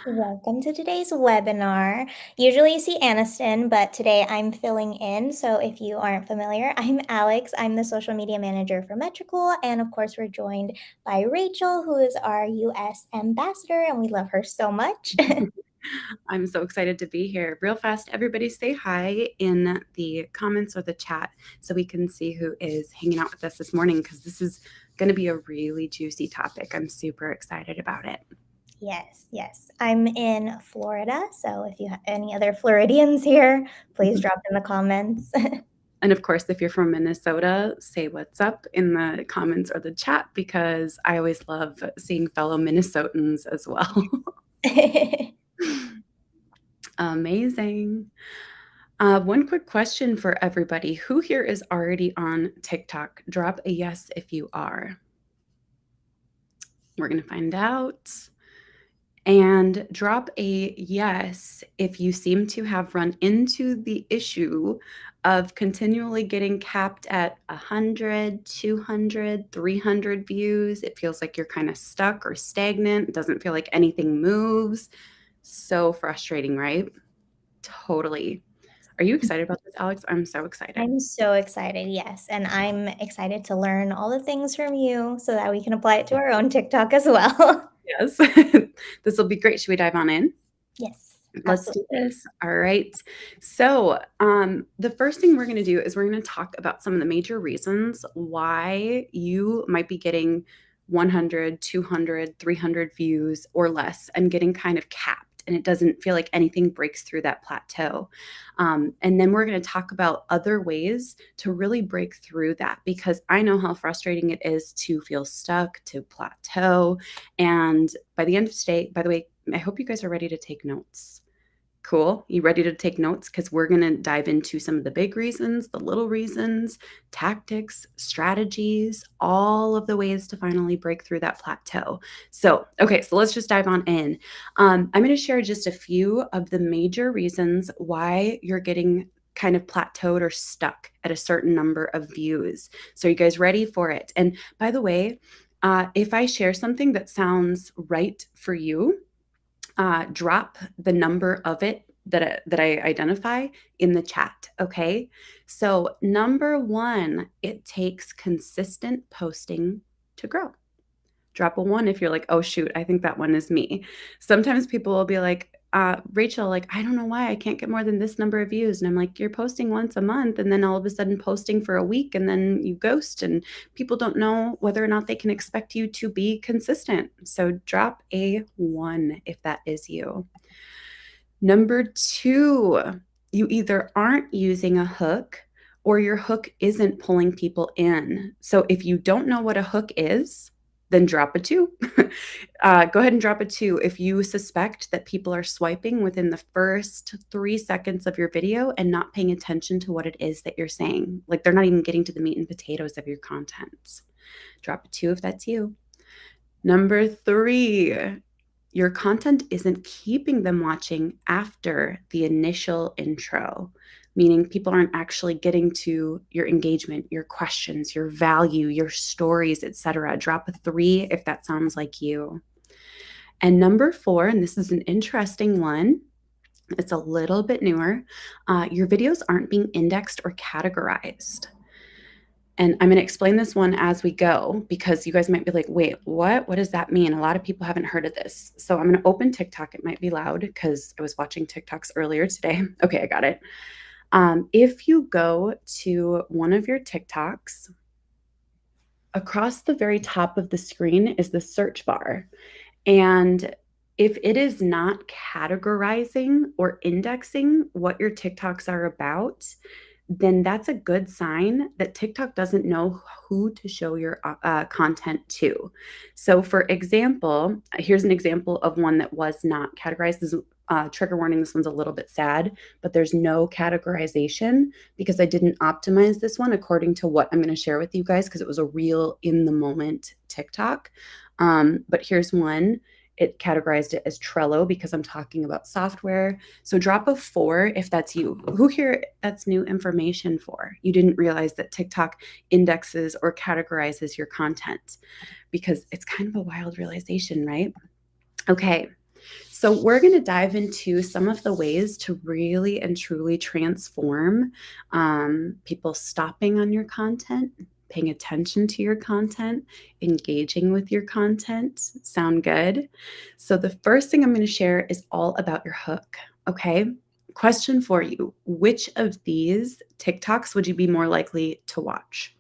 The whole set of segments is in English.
Welcome to today's webinar. Usually you see Aniston, but today I'm filling in. So if you aren't familiar, I'm Alex. I'm the social media manager for Metricool. And of course, we're joined by Rachel, who is our US ambassador, and we love her so much. I'm so excited to be here. Real fast, everybody say hi in the comments or the chat so we can see who is hanging out with us this morning because this is going to be a really juicy topic. I'm super excited about it. Yes. I'm in Florida. So if you have any other Floridians here, please drop in the comments. And of course, if you're from Minnesota, say what's up in the comments or the chat because I always love seeing fellow Minnesotans as well. Amazing. One quick question for everybody. Who here is already on TikTok? Drop a yes if you are. We're going to find out. And drop a yes if you seem to have run into the issue of continually getting capped at 100, 200, 300 views. It feels like you're kind of stuck or stagnant. It doesn't feel like anything moves. So frustrating, right? Totally. Are you excited about this, Alex? I'm so excited. I'm so excited, yes. And I'm excited to learn all the things from you so that we can apply it to our own TikTok as well. Yes. This will be great. Should we dive on in? Yes, Let's do absolutely. this. All right. So, the first thing we're going to do is we're going to talk about some of the major reasons why you might be getting 100, 200, 300 views or less and getting kind of capped. And it doesn't feel like anything breaks through that plateau. And then we're going to talk about other ways to really break through that because I know how frustrating it is to feel stuck, to plateau. And by the end of today, by the way, I hope you guys are ready to take notes. Cool. You ready to take notes? Because we're going to dive into some of the big reasons, the little reasons, tactics, strategies, all of the ways to finally break through that plateau. So let's just dive on in. I'm going to share just a few of the major reasons why you're getting kind of plateaued or stuck at a certain number of views. So, are you guys ready for it? And by the way, if I share something that sounds right for you, drop the number of it that I identify in the chat. Okay. So, number one, it takes consistent posting to grow. Drop a one if you're like, oh, shoot, I think that one is me. Sometimes people will be like, Rachel, like, I don't know why I can't get more than this number of views. And I'm like, you're posting once a month and then all of a sudden posting for a week and then you ghost and people don't know whether or not they can expect you to be consistent. So drop a one if that is you. Number two, you either aren't using a hook or your hook isn't pulling people in. So if you don't know what a hook is, then drop a two. Go ahead and drop a two if you suspect that people are swiping within the first 3 seconds of your video and not paying attention to what it is that you're saying. Like they're not even getting to the meat and potatoes of your content. Drop a two if that's you. Number three, your content isn't keeping them watching after the initial intro, meaning people aren't actually getting to your engagement, your questions, your value, your stories, etc. Drop a three if that sounds like you. And number four, and this is an interesting one, it's a little bit newer, your videos aren't being indexed or categorized. And I'm going to explain this one as we go because you guys might be like, wait, what? What does that mean? A lot of people haven't heard of this. So I'm going to open TikTok. It might be loud because I was watching TikToks earlier today. Okay, I got it. If you go to one of your TikToks, across the very top of the screen is the search bar. And if it is not categorizing or indexing what your TikToks are about, then that's a good sign that TikTok doesn't know who to show your content to. So, for example, here's an example of one that was not categorized. This is trigger warning. This one's a little bit sad, but there's no categorization because I didn't optimize this one according to what I'm going to share with you guys because it was a real in the moment TikTok. But here's one. It categorized it as Trello because I'm talking about software. So drop a four if that's you. Who here that's new information for? You didn't realize that TikTok indexes or categorizes your content because it's kind of a wild realization, right? Okay, so we're going to dive into some of the ways to really and truly transform people stopping on your content, paying attention to your content, engaging with your content. Sound good? So the first thing I'm going to share is all about your hook. Okay. Question for you. Which of these TikToks would you be more likely to watch?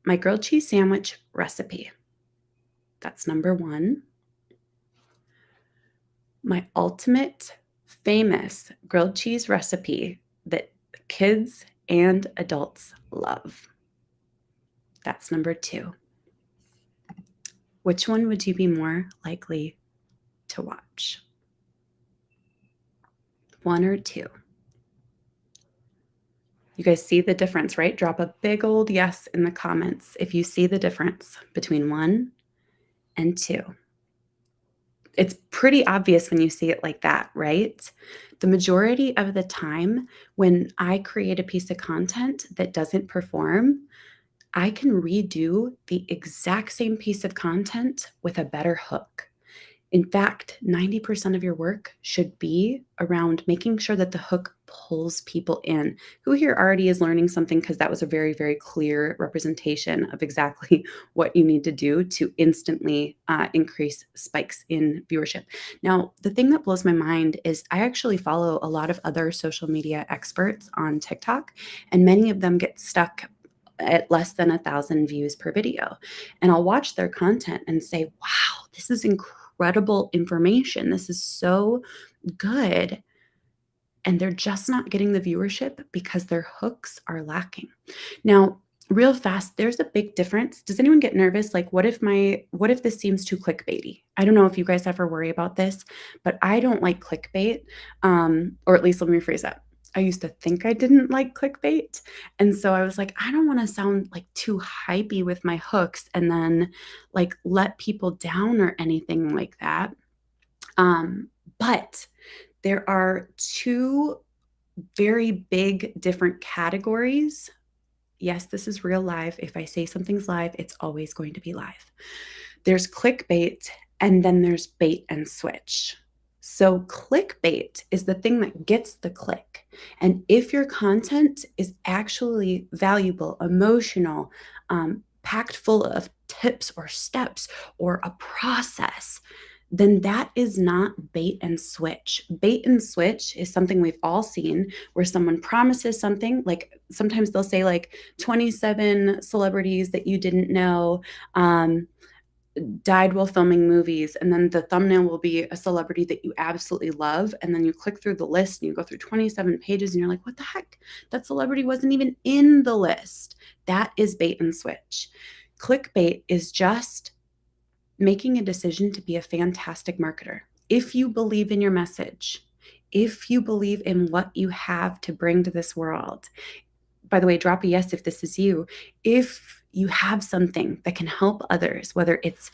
My grilled cheese sandwich recipe. That's number one. My ultimate famous grilled cheese recipe that kids and adults love. That's number two. Which one would you be more likely to watch? One or two? You guys see the difference, right? Drop a big old yes in the comments if you see the difference between one and two. It's pretty obvious when you see it like that, right? The majority of the time, when I create a piece of content that doesn't perform, I can redo the exact same piece of content with a better hook. In fact, 90% of your work should be around making sure that the hook pulls people in. Who here already is learning something because that was a very, very clear representation of exactly what you need to do to instantly increase spikes in viewership. Now, the thing that blows my mind is I actually follow a lot of other social media experts on TikTok, and many of them get stuck at less than 1,000 views per video. And I'll watch their content and say, wow, this is incredible information. This is so good. And they're just not getting the viewership because their hooks are lacking. Now, real fast, there's a big difference. Does anyone get nervous? Like, what if this seems too clickbaity? I don't know if you guys ever worry about this, but I don't like clickbait. Or at least let me rephrase that. I used to think I didn't like clickbait. And so I was like, I don't want to sound like too hypey with my hooks and then like let people down or anything like that. But there are two very big different categories. Yes, this is real live. If I say something's live, it's always going to be live. There's clickbait and then there's bait and switch. So, clickbait is the thing that gets the click. And if your content is actually valuable, emotional, packed full of tips or steps or a process, then that is not bait and switch. Bait and switch is something we've all seen where someone promises something, like sometimes they'll say, like 27 celebrities that you didn't know. Died while filming movies, and then the thumbnail will be a celebrity that you absolutely love, and then you click through the list and you go through 27 pages and you're like, what the heck? That celebrity wasn't even in the list. That is bait and switch. Clickbait is just making a decision to be a fantastic marketer. If you believe in your message, if you believe in what you have to bring to this world, by the way, drop a yes if this is you. If you have something that can help others, whether it's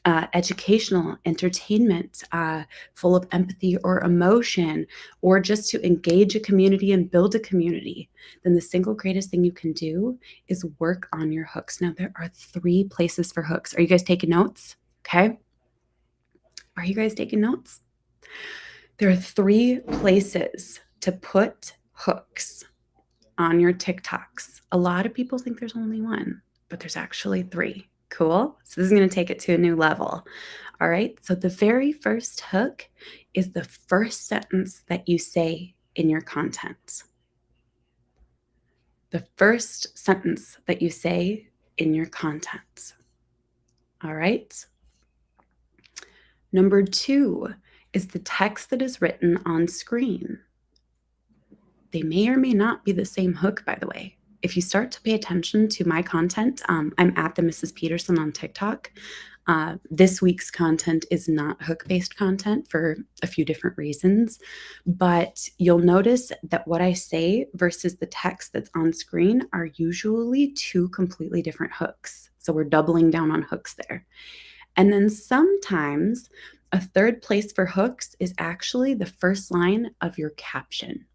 educational, entertainment, full of empathy or emotion, or just to engage a community and build a community, then the single greatest thing you can do is work on your hooks. Now, there are 3 places for hooks. Are you guys taking notes? Okay. Are you guys taking notes? There are 3 places to put hooks on your TikToks. A lot of people think there's only one, but there's actually 3. Cool? So this is going to take it to a new level. All right. So the very first hook is the first sentence that you say in your content. The first sentence that you say in your content. All right. Number 2 is the text that is written on screen. They may or may not be the same hook, by the way. If you start to pay attention to my content, I'm at the Mrs. Peterson on TikTok. This week's content is not hook-based content for a few different reasons, but you'll notice that what I say versus the text that's on screen are usually 2 completely different hooks. So we're doubling down on hooks there. And then sometimes a third place for hooks is actually the first line of your caption.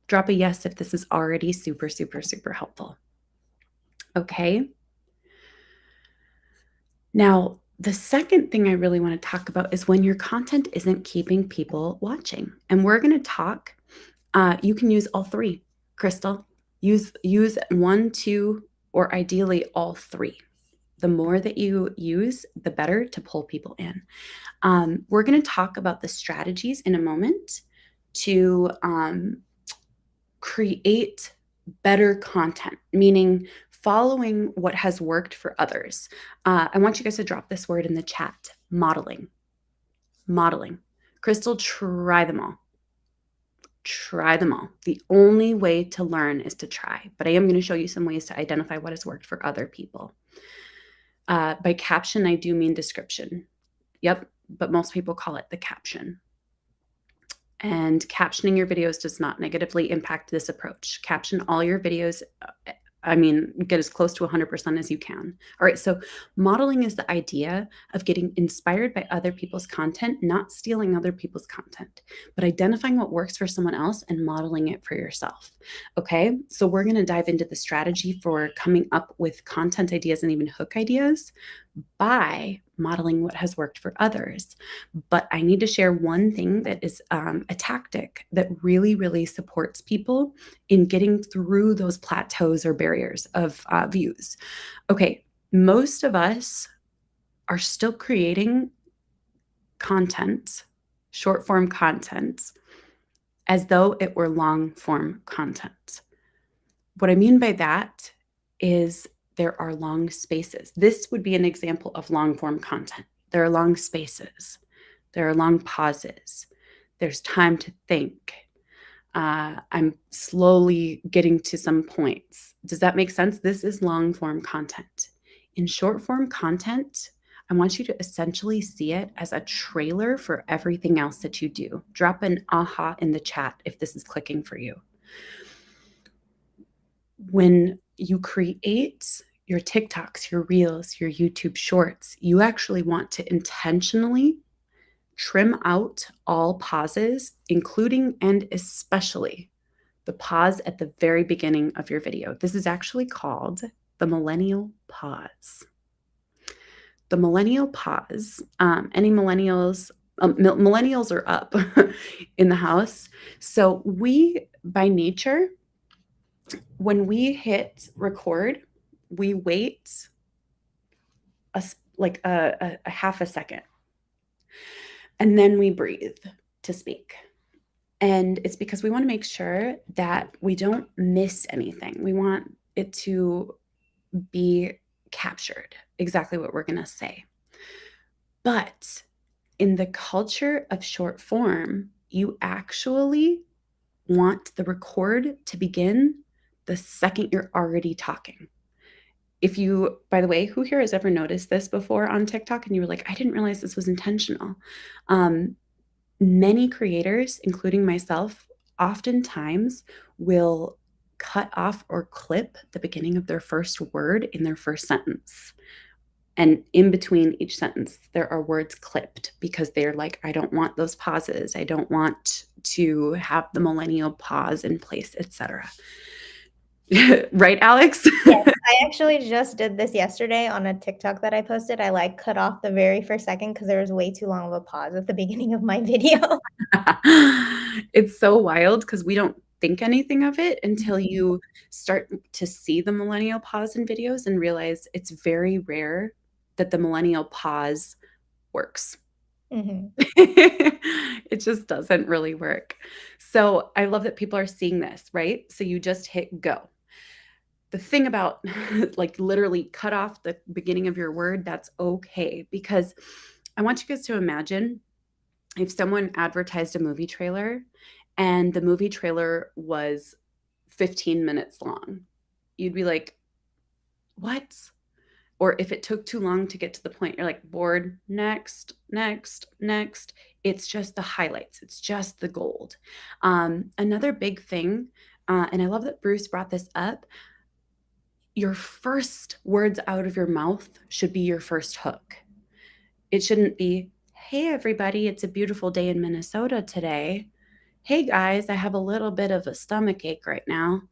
Drop a yes if this is already super, super, super helpful. Okay. Now, The second thing I really want to talk about is when your content isn't keeping people watching. And we're going to talk, you can use all three, Crystal. Use one, two, or ideally all three. The more that you use, the better to pull people in. We're going to talk about the strategies in a moment to create better content, meaning following what has worked for others. I want you guys to drop this word in the chat: modeling. Modeling. Crystal, try them all. Try them all. The only way to learn is to try, but I am going to show you some ways to identify what has worked for other people. By caption, I do mean description. Yep, but most people call it the caption. And captioning your videos does not negatively impact this approach. Caption all your videos. Get as close to 100% as you can. All right, so modeling is the idea of getting inspired by other people's content, not stealing other people's content, but identifying what works for someone else and modeling it for yourself. Okay, so we're going to dive into the strategy for coming up with content ideas and even hook ideas by modeling what has worked for others. But I need to share one thing that is a tactic that really, really supports people in getting through those plateaus or barriers of views. Okay, most of us are still creating content, short form content, as though it were long form content. What I mean by that is there are long spaces. This would be an example of long form content. There are long spaces. There are long pauses. There's time to think. I'm slowly getting to some points. Does that make sense? This is long form content. In short form content, I want you to essentially see it as a trailer for everything else that you do. Drop an aha in the chat if this is clicking for you. When you create your TikToks, your Reels, your YouTube Shorts, you actually want to intentionally trim out all pauses, including and especially the pause at the very beginning of your video. This is actually called the millennial pause. The millennial pause, any millennials, millennials are up in the house. So we, by nature, when we hit record, we wait a half a second, and then we breathe to speak. And it's because we want to make sure that we don't miss anything. We want it to be captured, exactly what we're going to say. But in the culture of short form, you actually want the record to begin the second you're already talking. If you, by the way, who here has ever noticed this before on TikTok and you were like, I didn't realize this was intentional? Many creators, including myself, oftentimes will cut off or clip the beginning of their first word in their first sentence. And in between each sentence, there are words clipped because they're like, I don't want those pauses. I don't want to have the millennial pause in place, etc. Right, Alex? Yes, I actually just did this yesterday on a TikTok that I posted. I cut off the very first second because there was way too long of a pause at the beginning of my video. It's so wild because we don't think anything of it until you start to see the millennial pause in videos and realize it's very rare that the millennial pause works. Mm-hmm. It just doesn't really work. So I love that people are seeing this, right? So you just hit go. The thing about literally cut off the beginning of your word, that's okay, because I want you guys to imagine if someone advertised a movie trailer and the movie trailer was 15 minutes long. You'd be like, what? Or if it took too long to get to the point, you're like, bored, next, next, next. It's just the highlights. It's just the gold. Another big thing, and I love that Bruce brought this up, your first words out of your mouth should be your first hook. It shouldn't be, hey, everybody, it's a beautiful day in Minnesota today. Hey, guys, I have a little bit of a stomach ache right now.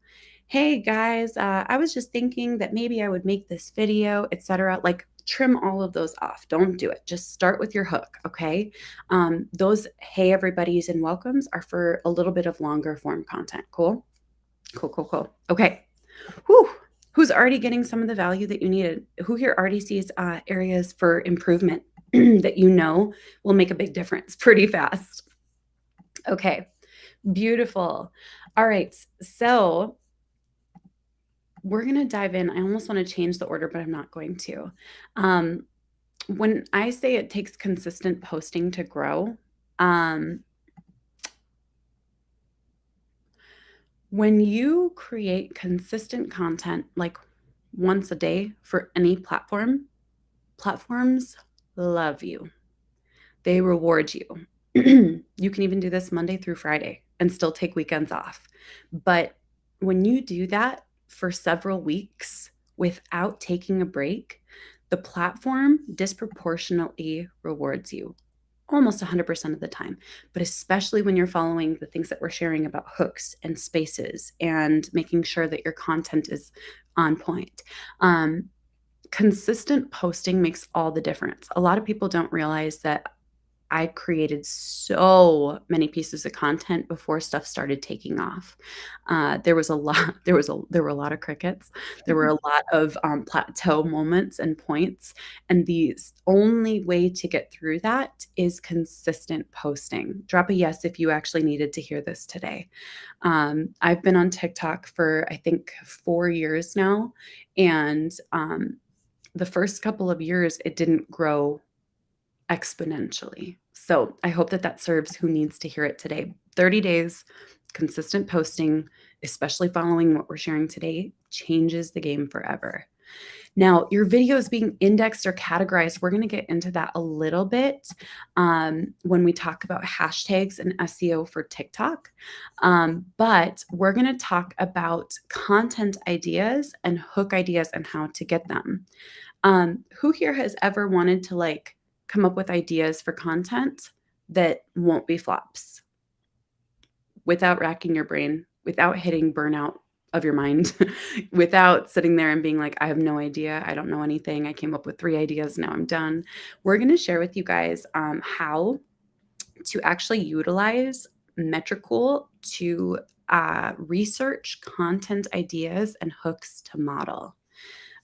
Hey, guys, I was just thinking that maybe I would make this video, etc. Like, trim all of those off. Don't do it. Just start with your hook, okay? Those hey everybody's and welcomes are for a little bit of longer form content. Cool? Cool, cool, cool. Okay. Whew. Who's already getting some of the value that you needed? Who here already sees areas for improvement that you know will make a big difference pretty fast? Okay, beautiful. All right, so we're going to dive in. I almost want to change the order, but I'm not going to. When I say it takes consistent posting to grow, when you create consistent content like once a day for any platform, platforms love you. They reward you. You can even do this Monday through Friday and still take weekends off. But when you do that for several weeks without taking a break, the platform disproportionately rewards you almost 100% of the time, but especially when you're following the things that we're sharing about hooks and spaces and making sure that your content is on point. Consistent posting makes all the difference. A lot of people don't realize that I created so many pieces of content before stuff started taking off. There was a lot. There were a lot of crickets. There were a lot of plateau moments and points. And the only way to get through that is consistent posting. Drop a yes if you actually needed to hear this today. I've been on TikTok for I think 4 years now, and the first couple of years it didn't grow exponentially. So I hope that that serves who needs to hear it today. 30 days, consistent posting, especially following what we're sharing today, changes the game forever. Now, your videos being indexed or categorized, we're going to get into that a little bit when we talk about hashtags and SEO for TikTok. But we're going to talk about content ideas and hook ideas and how to get them. Who here has ever wanted to like come up with ideas for content that won't be flops without racking your brain, without hitting burnout of your mind, without sitting there and being like, I have no idea. I don't know anything. I came up with 3 ideas. Now I'm done. We're going to share with you guys how to actually utilize Metricool to research content ideas and hooks to model.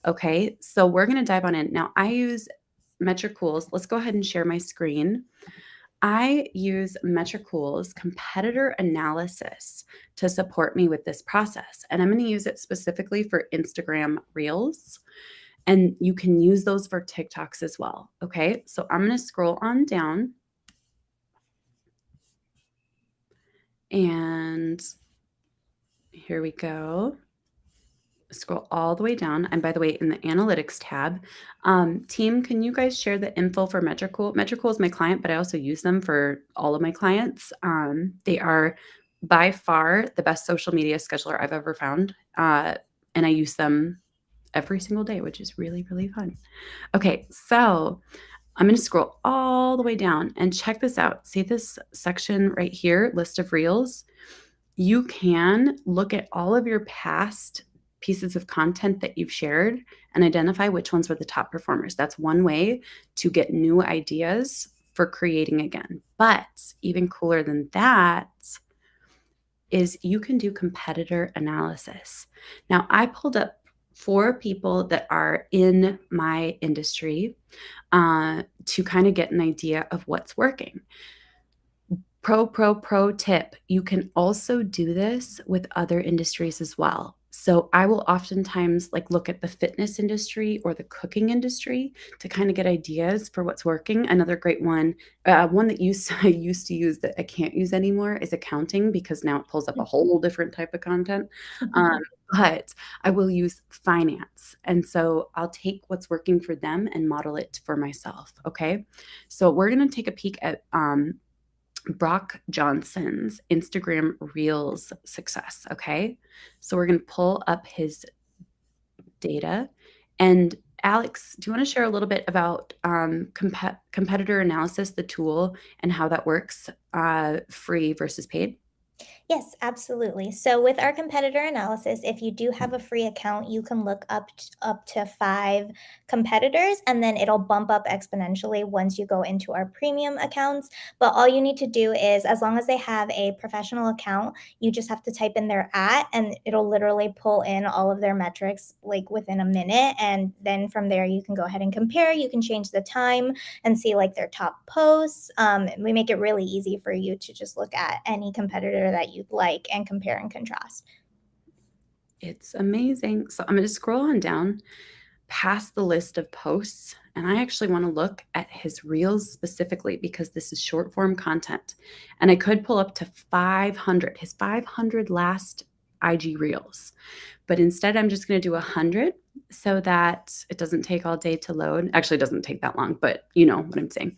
Okay, so we're going to dive on in. Now, I use Metricool's. Let's go ahead and share my screen. I use Metricool's competitor analysis to support me with this process. And I'm going to use it specifically for Instagram Reels. And you can use those for TikToks as well. Okay, so I'm going to scroll on down. And here we go. Scroll all the way down. And by the way, in the analytics tab, team, can you guys share the info for Metricool? Metricool is my client, but I also use them for all of my clients. They are by far the best social media scheduler I've ever found. And I use them every single day, which is really, really fun. Okay, so I'm going to scroll all the way down and check this out. See this section right here, list of reels? You can look at all of your past pieces of content that you've shared and identify which ones were the top performers. That's one way to get new ideas for creating again. But even cooler than that is you can do competitor analysis. Now, I pulled up 4 people that are in my industry to kind of get an idea of what's working. Pro tip. You can also do this with other industries as well. So I will oftentimes like look at the fitness industry or the cooking industry to kind of get ideas for what's working. Another great one, one that I used to use that I can't use anymore is accounting because now it pulls up a whole different type of content. But I will use finance. And so I'll take what's working for them and model it for myself. Okay. So we're going to take a peek at Brock Johnson's Instagram Reels success. Okay. So we're going to pull up his data. And Alex, do you want to share a little bit about competitor analysis, the tool, and how that works, free versus paid? Yes, absolutely. So with our competitor analysis, if you do have a free account, you can look up to 5 competitors, and then it'll bump up exponentially once you go into our premium accounts. But all you need to do is, as long as they have a professional account, you just have to type in their and it'll literally pull in all of their metrics like within a minute. And then from there, you can go ahead and compare. You can change the time and see like their top posts. We make it really easy for you to just look at any competitor that you'd like and compare and contrast. It's amazing. So I'm going to scroll on down past the list of posts, and I actually want to look at his reels specifically because this is short form content. And I could pull up to 500, his 500 last IG reels. But instead, I'm just going to do 100 so that it doesn't take all day to load. Actually, it doesn't take that long, but you know what I'm saying.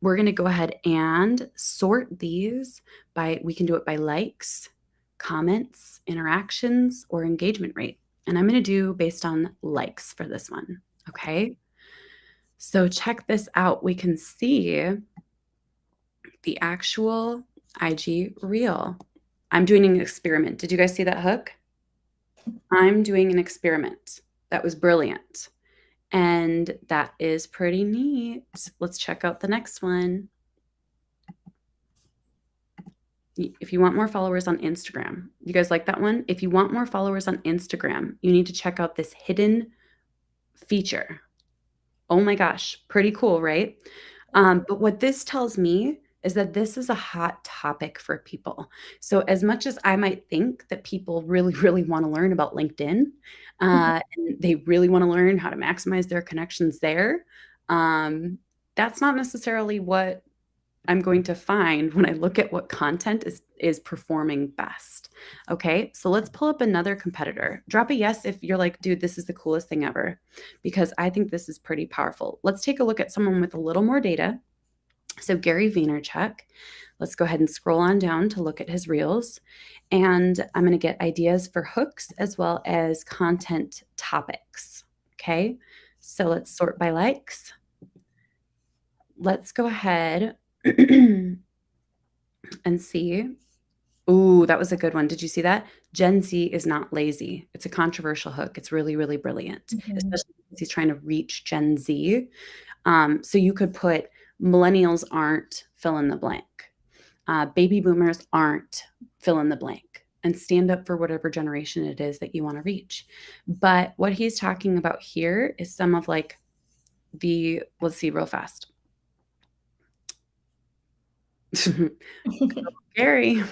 We're going to go ahead and sort these by, we can do it by likes, comments, interactions, or engagement rate. And I'm going to do based on likes for this one. Okay. So check this out. We can see the actual IG reel. I'm doing an experiment. Did you guys see that hook? I'm doing an experiment. That was brilliant. And that is pretty neat. Let's check out the next one. If you want more followers on Instagram, you guys like that one? If you want more followers on Instagram, you need to check out this hidden feature. Oh my gosh, pretty cool, right? But what this tells me is that this is a hot topic for people. So as much as I might think that people really, really want to learn about LinkedIn, and they really want to learn how to maximize their connections there, that's not necessarily what I'm going to find when I look at what content is performing best. Okay, so let's pull up another competitor. Drop a yes if you're like, dude, this is the coolest thing ever, because I think this is pretty powerful. Let's take a look at someone with a little more data. So Gary Vaynerchuk, let's go ahead and scroll on down to look at his reels. And I'm going to get ideas for hooks as well as content topics. Okay, so let's sort by likes. Let's go ahead and see. Ooh, that was a good one. Did you see that? Gen Z is not lazy. It's a controversial hook. It's really, really brilliant, Mhm. especially because he's trying to reach Gen Z. So you could put millennials aren't fill in the blank. Baby boomers aren't fill in the blank, and stand up for whatever generation it is that you want to reach. But what he's talking about here is some of like let's see real fast. Gary.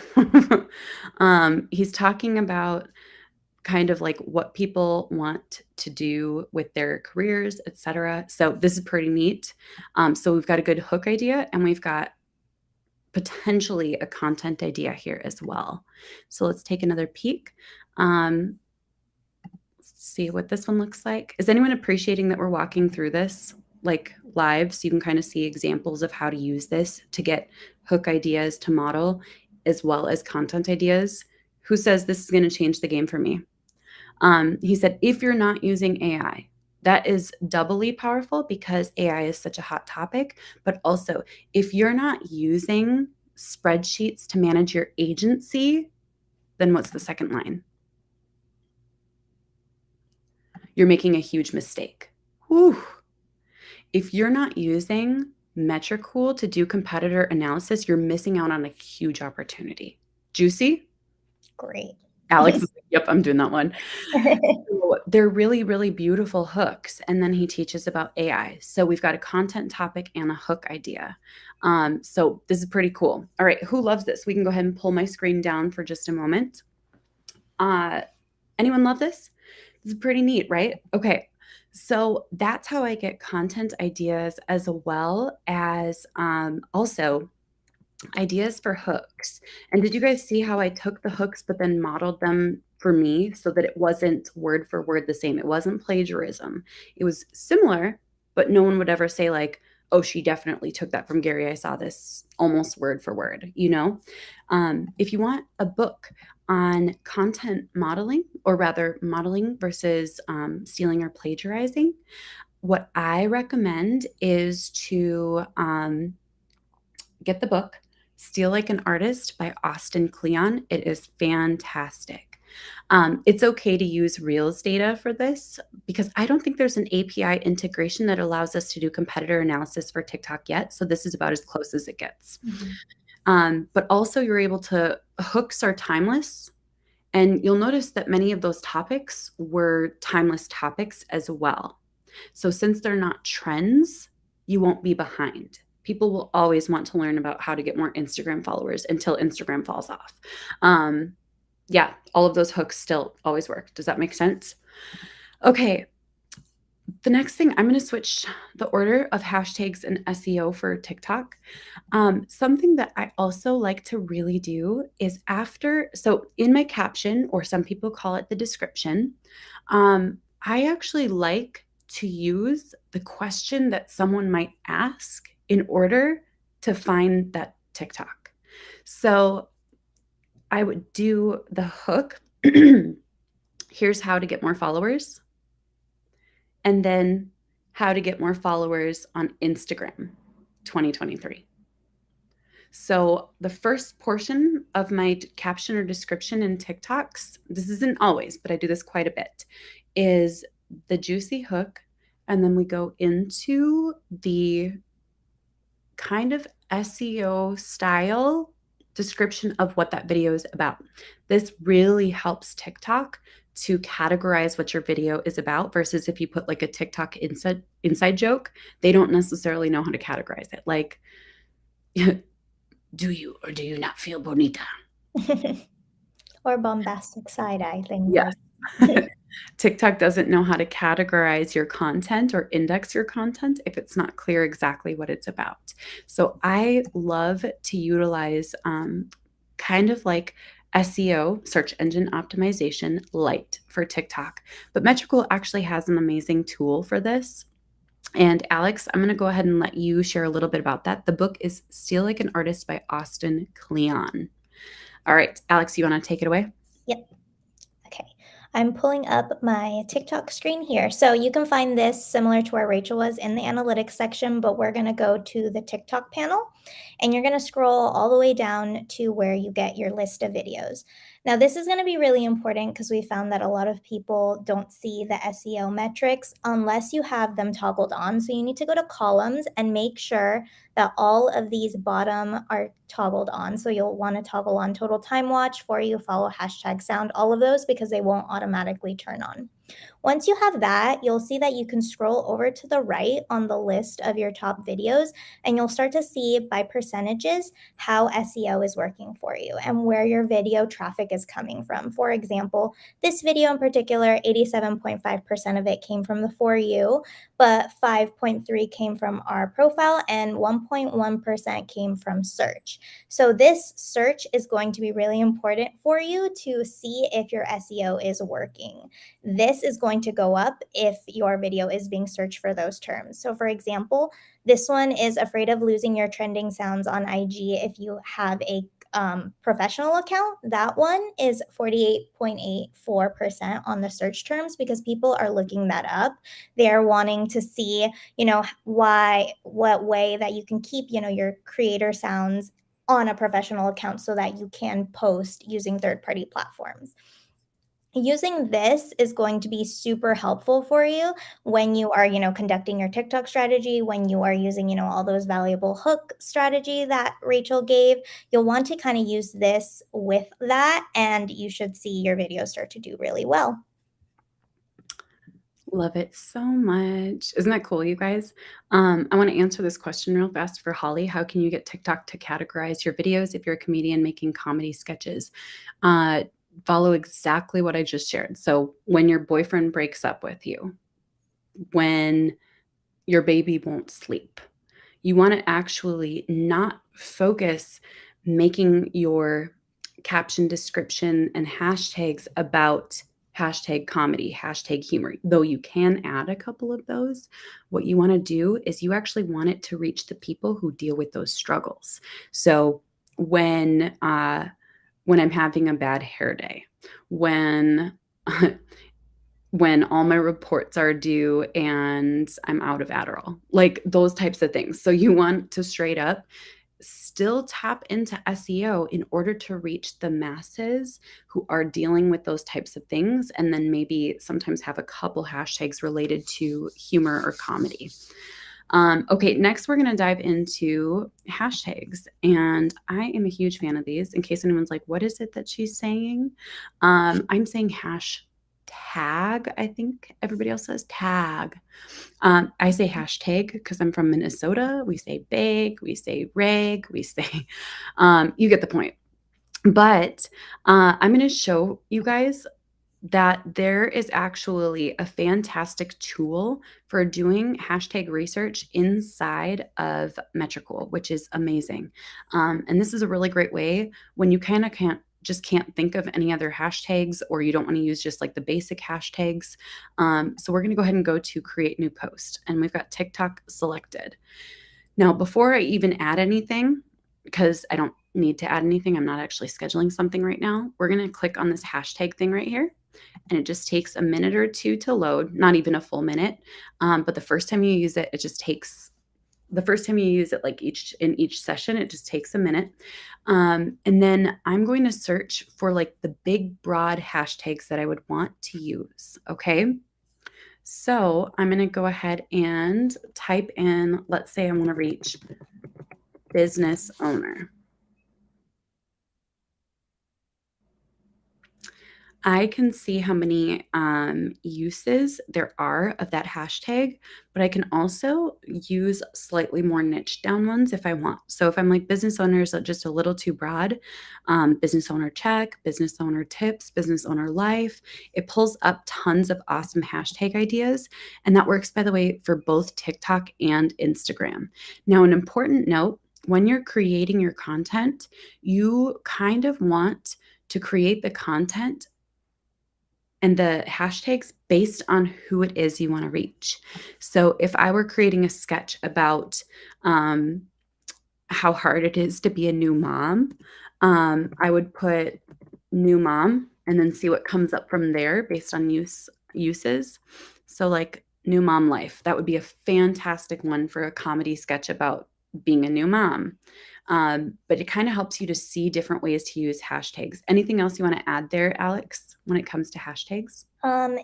He's talking about kind of like what people want to do with their careers, etc. So this is pretty neat. So we've got a good hook idea, and we've got potentially a content idea here as well. So let's take another peek. Let's see what this one looks like. Is anyone appreciating that we're walking through this like live so you can kind of see examples of how to use this to get hook ideas to model as well as content ideas? Who says this is going to change the game for me? He said, if you're not using AI, that is doubly powerful because AI is such a hot topic. But also, if you're not using spreadsheets to manage your agency, then what's the second line? You're making a huge mistake. Whew. If you're not using Metricool to do competitor analysis, you're missing out on a huge opportunity. Juicy? Great. Alex is like, yep, I'm doing that one. So they're really, really beautiful hooks. And then he teaches about AI. So we've got a content topic and a hook idea. So this is pretty cool. All right, who loves this? We can go ahead and pull my screen down for just a moment. Anyone love this? This is pretty neat, right? Okay. So that's how I get content ideas as well as also ideas for hooks. And did you guys see how I took the hooks but then modeled them for me so that it wasn't word for word the same? It wasn't plagiarism. It was similar, but no one would ever say like, oh, she definitely took that from Gary. I saw this almost word for word, you know? If you want a book on content modeling, or rather modeling versus stealing or plagiarizing, what I recommend is to get the book, Steal Like an Artist by Austin Kleon. It is fantastic. It's okay to use Reels data for this because I don't think there's an API integration that allows us to do competitor analysis for TikTok yet. So this is about as close as it gets. But also you're able to, hooks are timeless. And you'll notice that many of those topics were timeless topics as well. So since they're not trends, you won't be behind. People will always want to learn about how to get more Instagram followers until Instagram falls off. Yeah, all of those hooks still always work. Does that make sense? Okay, the next thing, I'm going to switch the order of hashtags and SEO for TikTok. Something that I also like to really do is so in my caption, or some people call it the description, I actually like to use the question that someone might ask in order to find that TikTok. So I would do the hook. Here's how to get more followers. And then how to get more followers on Instagram 2023. So the first portion of my caption or description in TikToks, this isn't always, but I do this quite a bit, is the juicy hook. And then we go into the kind of SEO style description of what that video is about. This really helps TikTok to categorize what your video is about versus if you put like a TikTok inside joke, they don't necessarily know how to categorize it. Like, do you or do you not feel bonita? Or bombastic side-eye things Yes. like TikTok doesn't know how to categorize your content or index your content if it's not clear exactly what it's about. So I love to utilize kind of like SEO, search engine optimization, light for TikTok. But Metricool actually has an amazing tool for this. And Alex, I'm going to go ahead and let you share a little bit about that. The book is Steal Like an Artist by Austin Kleon. All right, Alex, you want to take it away? Yep. Okay. I'm pulling up my TikTok screen here. So you can find this similar to where Rachel was in the analytics section, but we're going to go to the TikTok panel and you're going to scroll all the way down to where you get your list of videos. Now, this is going to be really important because we found that a lot of people don't see the SEO metrics unless you have them toggled on. So you need to go to columns and make sure that all of these bottom are toggled on. So you'll want to toggle on total time watch, for you, follow, hashtag sound, all of those because they won't automatically turn on. Once you have that, you'll see that you can scroll over to the right on the list of your top videos, and you'll start to see by percentages how SEO is working for you and where your video traffic is coming from. For example, this video in particular, 87.5% of it came from the For You, but 5.3 came from our profile and 1.1% came from search. So this search is going to be really important for you to see if your SEO is working. This is going to go up if your video is being searched for those terms. So for example, this one is afraid of losing your trending sounds on IG if you have a professional account. That one is 48.84% on the search terms because people are looking that up. They're wanting to see, what way that you can keep, your creator sounds on a professional account so that you can post using third-party platforms. Using this is going to be super helpful for you when you are, conducting your TikTok strategy, when you are using, all those valuable hook strategy that Rachel gave. You'll want to kind of use this with that, and you should see your videos start to do really well. Love it so much. Isn't that cool, you guys? I want to answer this question real fast for Holly. How can you get TikTok to categorize your videos if you're a comedian making comedy sketches? Follow exactly what I just shared. So when your boyfriend breaks up with you, when your baby won't sleep, you want to actually not focus making your caption description and hashtags about hashtag comedy, hashtag humor, though you can add a couple of those. What you want to do is you actually want it to reach the people who deal with those struggles. So when I'm having a bad hair day, when when all my reports are due and I'm out of Adderall, like those types of things. So you want to straight up still tap into SEO in order to reach the masses who are dealing with those types of things, and then maybe sometimes have a couple hashtags related to humor or comedy. Okay, next we're going to dive into hashtags. And I am a huge fan of these. In case anyone's like, what is it that she's saying? I'm saying hashtag. I think everybody else says tag. I say hashtag because I'm from Minnesota. We say big, we say reg, we say, you get the point. But I'm going to show you guys that there is actually a fantastic tool for doing hashtag research inside of Metricool, which is amazing. And this is a really great way when you kind of can't think of any other hashtags, or you don't want to use just like the basic hashtags. So we're going to go ahead and go to create new post, and we've got TikTok selected. Now, before I even add anything, because I don't need to add anything, I'm not actually scheduling something right now, we're going to click on this hashtag thing right here. And it just takes a minute or two to load, not even a full minute. But the first time you use it, like in each session, it just takes a minute. And then I'm going to search for like the big, broad hashtags that I would want to use. Okay. So I'm going to go ahead and type in, let's say I want to reach business owner. I can see how many uses there are of that hashtag, but I can also use slightly more niche down ones if I want. So if I'm like business owners are just a little too broad, business owner check, business owner tips, business owner life, it pulls up tons of awesome hashtag ideas. And that works, by the way, for both TikTok and Instagram. Now, an important note, when you're creating your content, you kind of want to create the content and the hashtags based on who it is you want to reach. So if I were creating a sketch about how hard it is to be a new mom, I would put new mom and then see what comes up from there based on uses. So like new mom life, that would be a fantastic one for a comedy sketch about being a new mom. But it kind of helps you to see different ways to use hashtags. Anything else you want to add there, Alex, when it comes to hashtags?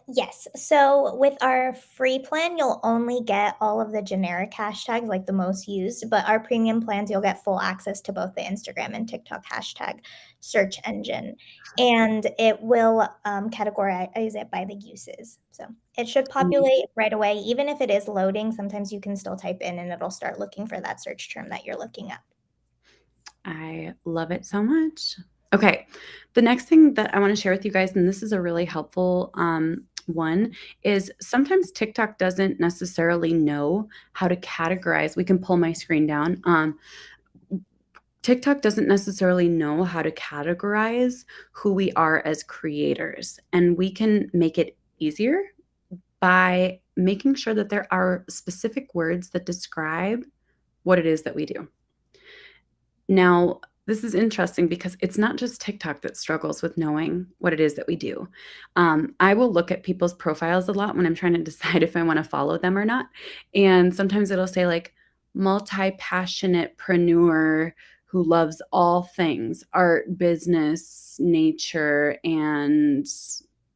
Yes. So with our free plan, you'll only get all of the generic hashtags, like the most used, but our premium plans, you'll get full access to both the Instagram and TikTok hashtag search engine, and it will categorize it by the uses. So it should populate right away. Even if it is loading, sometimes you can still type in and it'll start looking for that search term that you're looking up. I love it so much. Okay, the next thing that I want to share with you guys, and this is a really helpful one, is sometimes TikTok doesn't necessarily know how to categorize. We can pull my screen down. TikTok doesn't necessarily know how to categorize who we are as creators, and we can make it easier by making sure that there are specific words that describe what it is that we do. Now, this is interesting because it's not just TikTok that struggles with knowing what it is that we do. I will look at people's profiles a lot when I'm trying to decide if I want to follow them or not. And sometimes it'll say like multi-passionate preneur who loves all things art, business, nature, and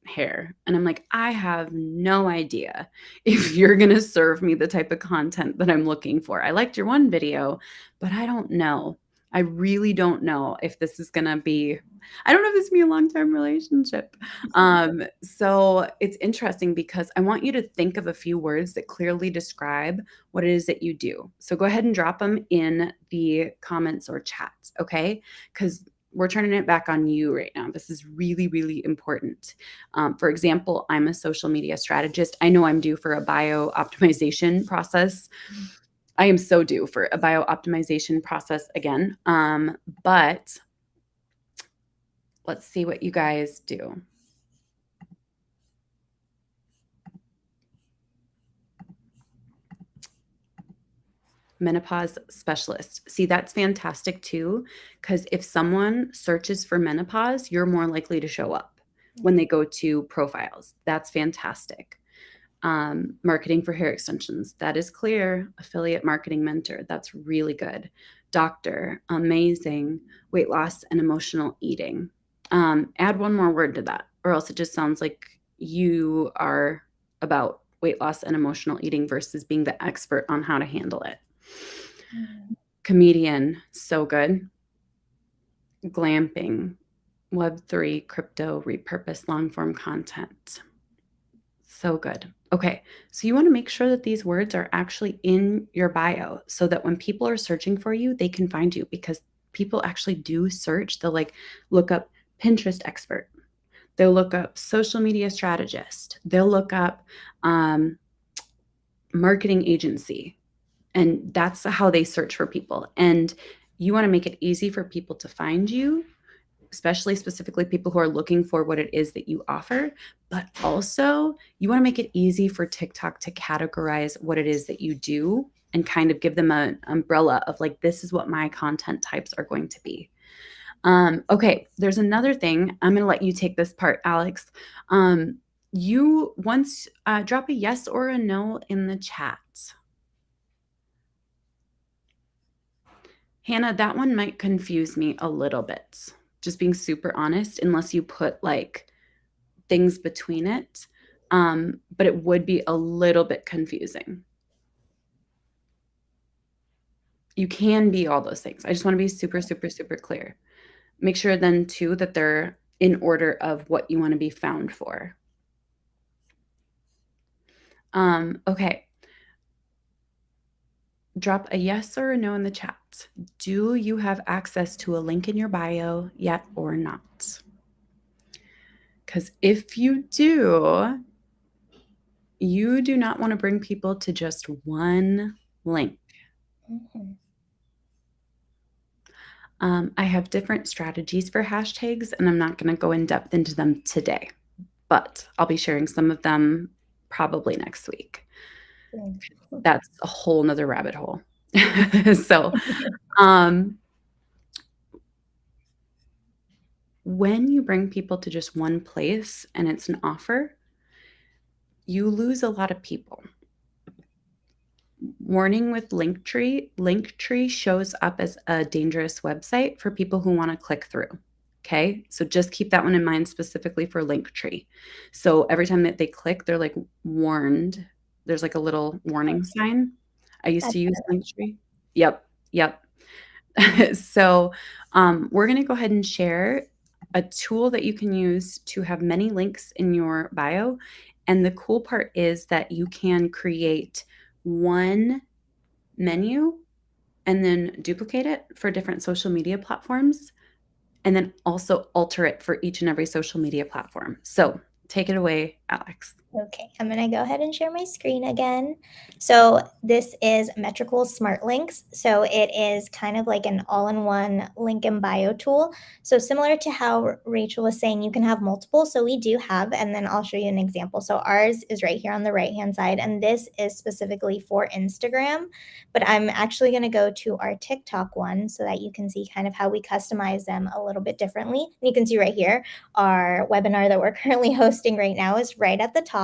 hair. And I'm like, I have no idea if you're going to serve me the type of content that I'm looking for. I liked your one video, but I don't know. I really don't know if this is going to be, I don't know if this is going to be a long-term relationship. So it's interesting because I want you to think of a few words that clearly describe what it is that you do. So go ahead and drop them in the comments or chats, okay? Because we're turning it back on you right now. This is really, really important. For example, I'm a social media strategist. I know I'm due for a bio optimization process. I am so due for a bio optimization process again. But let's see what you guys do. Menopause specialist. See, that's fantastic too, because if someone searches for menopause, you're more likely to show up when they go to profiles. That's fantastic. Marketing for hair extensions. That is clear. Affiliate marketing mentor. That's really good. Doctor. Amazing. Weight loss and emotional eating. Add one more word to that, or else it just sounds like you are about weight loss and emotional eating versus being the expert on how to handle it. Comedian. So good. Glamping. Web3, crypto, repurpose long form content. So good. Okay. So you want to make sure that these words are actually in your bio so that when people are searching for you, they can find you because people actually do search. They'll like look up Pinterest expert. They'll look up social media strategist. They'll look up marketing agency. And that's how they search for people. And you want to make it easy for people to find you, especially specifically people who are looking for what it is that you offer. But also, you want to make it easy for TikTok to categorize what it is that you do and kind of give them an umbrella of like, this is what my content types are going to be. Okay, there's another thing. I'm going to let you take this part, Alex. You once drop a yes or a no in the chat. Hannah, that one might confuse me a little bit, just being super honest, unless you put like things between it. But it would be a little bit confusing. You can be all those things. I just want to be super, super, super clear. Make sure then, too, that they're in order of what you want to be found for. Okay. Drop a yes or a no in the chat. Do you have access to a link in your bio yet or not? Because if you do, you do not want to bring people to just one link. I have different strategies for hashtags, and I'm not going to go in depth into them today, but I'll be sharing some of them probably next week. That's a whole nother rabbit hole. So, when you bring people to just one place and it's an offer, you lose a lot of people. Warning with Linktree. Linktree shows up as a dangerous website for people who want to click through. Okay. So just keep that one in mind specifically for Linktree. So every time that they click, they're like warned. There's like a little warning sign. I used to use Linktree. Yep. Yep. So we're going to go ahead and share a tool that you can use to have many links in your bio. And the cool part is that you can create one menu and then duplicate it for different social media platforms, and then also alter it for each and every social media platform. So take it away, Alex. Okay, I'm gonna go ahead and share my screen again. So this is Metricool Smart Links. So it is kind of like an all-in-one link and bio tool. So similar to how Rachel was saying, you can have multiple. So we do have, and then I'll show you an example. So ours is right here on the right-hand side, and this is specifically for Instagram. But I'm actually gonna go to our TikTok one so that you can see kind of how we customize them a little bit differently. And you can see right here, our webinar that we're currently hosting right now is right at the top.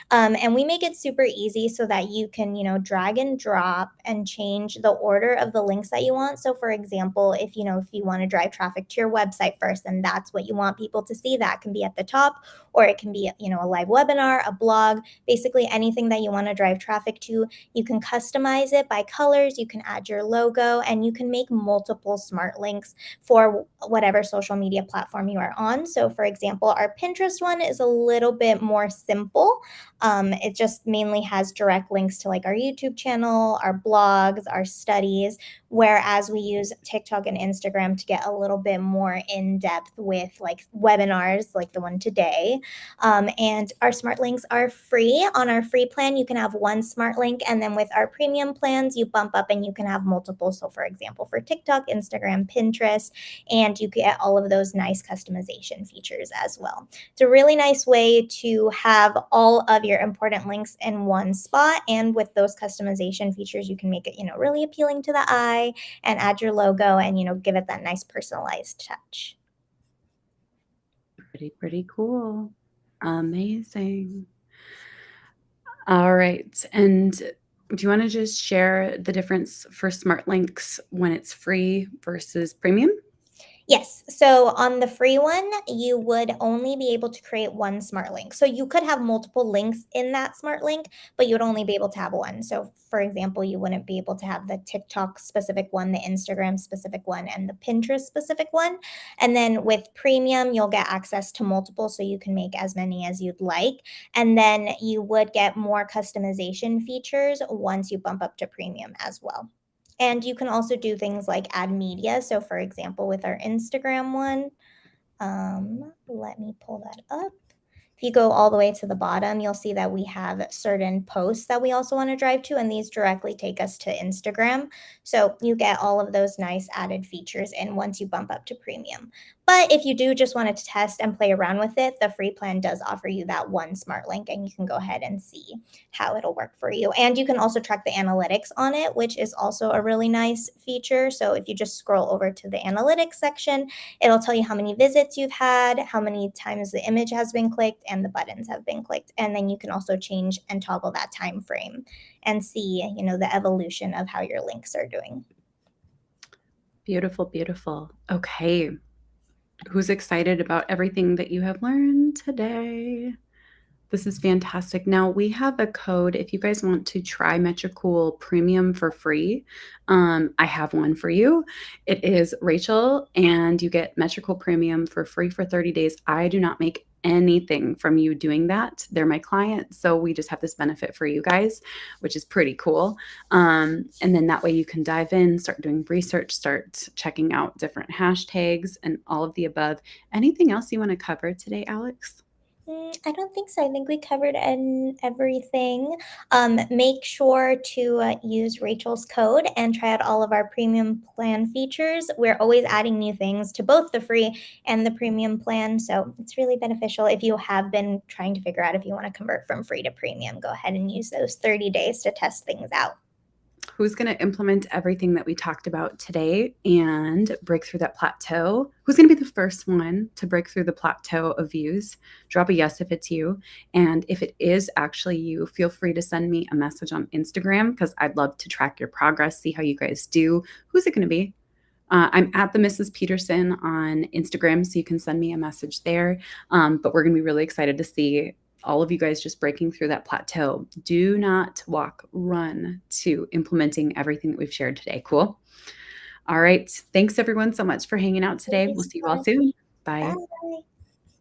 And we make it super easy so that you can, drag and drop and change the order of the links that you want. So for example, if you want to drive traffic to your website first and that's what you want people to see, that can be at the top, or it can be, a live webinar, a blog, basically anything that you want to drive traffic to. You can customize it by colors, you can add your logo, and you can make multiple smart links for whatever social media platform you are on. So for example, our Pinterest one is a little bit more simple. It just mainly has direct links to like our YouTube channel, our blogs, our studies, whereas we use TikTok and Instagram to get a little bit more in depth with like webinars like the one today. And our smart links are free. On our free plan, you can have one smart link, and then with our premium plans, you bump up and you can have multiple. So for example, for TikTok, Instagram, Pinterest, and you get all of those nice customization features as well. It's a really nice way to have all of your important links in one spot. And with those customization features, you can make it, really appealing to the eye and add your logo and, give it that nice personalized touch. Pretty cool. Amazing. All right. And do you want to just share the difference for smart links when it's free versus premium? Yes. So on the free one, you would only be able to create one smart link. So you could have multiple links in that smart link, but you'd only be able to have one. So, for example, you wouldn't be able to have the TikTok specific one, the Instagram specific one, and the Pinterest specific one. And then with premium, you'll get access to multiple, so you can make as many as you'd like. And then you would get more customization features once you bump up to premium as well. And you can also do things like add media. So, for example, with our Instagram one, let me pull that up. If you go all the way to the bottom, you'll see that we have certain posts that we also want to drive to, and these directly take us to Instagram. So you get all of those nice added features in once you bump up to premium. But if you do just want to test and play around with it, the free plan does offer you that one smart link, and you can go ahead and see how it'll work for you. And you can also track the analytics on it, which is also a really nice feature. So if you just scroll over to the analytics section, it'll tell you how many visits you've had, how many times the image has been clicked, and the buttons have been clicked. And then you can also change and toggle that time frame and see, the evolution of how your links are doing. Beautiful, beautiful. Okay. Who's excited about everything that you have learned today? This is fantastic. Now we have a code if you guys want to try Metricool Premium for free. I have one for you. It is Rachel, and you get Metricool Premium for free for 30 days. I do not make anything from you doing that. They're my client, so we just have this benefit for you guys, which is pretty cool. And then that way you can dive in, start doing research, start checking out different hashtags and all of the above. Anything else you want to cover today, Alex? I don't think so. I think we covered everything. Make sure to use Rachel's code and try out all of our premium plan features. We're always adding new things to both the free and the premium plan. So it's really beneficial if you have been trying to figure out if you want to convert from free to premium. Go ahead and use those 30 days to test things out. Who's going to implement everything that we talked about today and break through that plateau? Who's going to be the first one to break through the plateau of views? Drop a yes if it's you. And if it is actually you, feel free to send me a message on Instagram because I'd love to track your progress, see how you guys do. Who's it going to be? I'm at the Mrs. Peterson on Instagram, so you can send me a message there. But we're going to be really excited to see all of you guys just breaking through that plateau. Do not walk, run to implementing everything that we've shared today. Cool. All right. Thanks everyone so much for hanging out Thank today. you We'll so see you all much. soon. Bye. Bye.